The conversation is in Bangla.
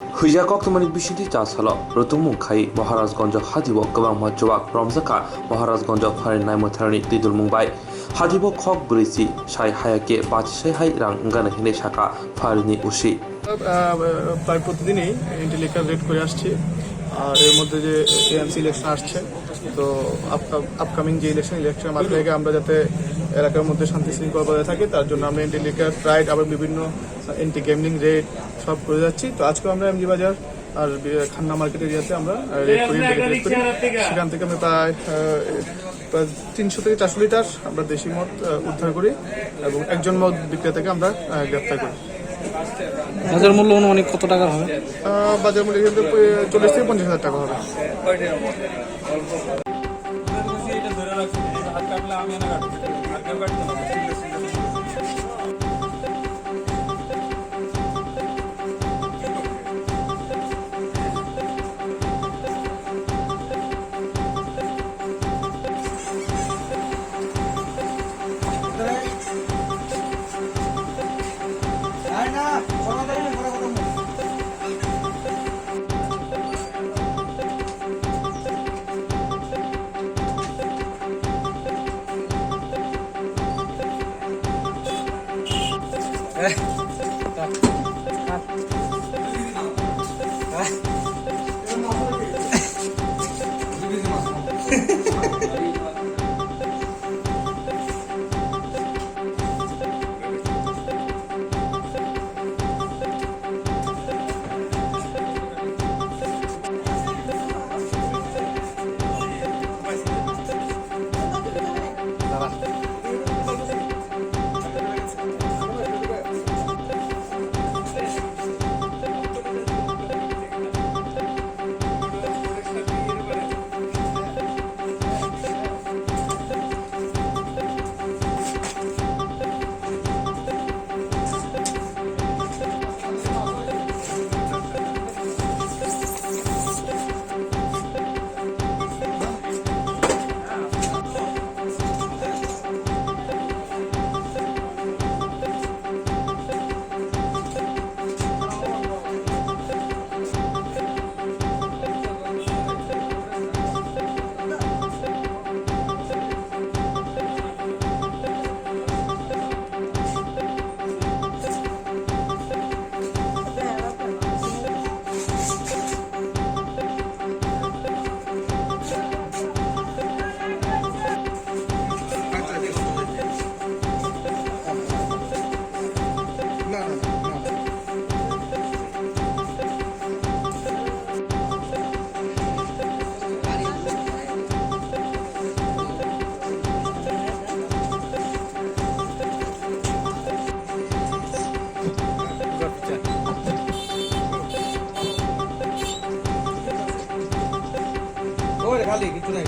Huijakok teman bisiti tasalo rotumu khai Maharajganj hadibo gobang majobak romjaka Maharajganj pharin naimotharani tidul mungbai hadibo khok brisi sai hayake bachi hai rang ngana hine shaka pharini ushi প্রায় প্রতিদিনই ইন্টেলিকার রেড করে আসছি। আর এর মধ্যে যে এএমসি ইলেকশন আসছে, তো আপকামিং যে ইলেকশনের মাধ্যমে আমরা যাতে এলাকার মধ্যে শান্তি শৃঙ্খলা বজায় থাকে, তার জন্য আমরা ইন্টেলিকার রাইড আবার বিভিন্ন এন্টি গেমলিং রেড সব করে যাচ্ছি। তো আজকেও আমরা এমজি বাজার আর খান্না মার্কেট এরিয়াতে আমরা রেড করি, সেখান থেকে আমরা প্রায় 300 থেকে 400 লিটার আমরা দেশি মদ উদ্ধার করি এবং একজন মদ বিক্রেতাকে আমরা গ্রেপ্তার করি। বাজার মূল্য অনুমানিক কত টাকা হবে? বাজার মূল্য 40 থেকে 50,000 টাকা হবে। খালি কিছু নাই।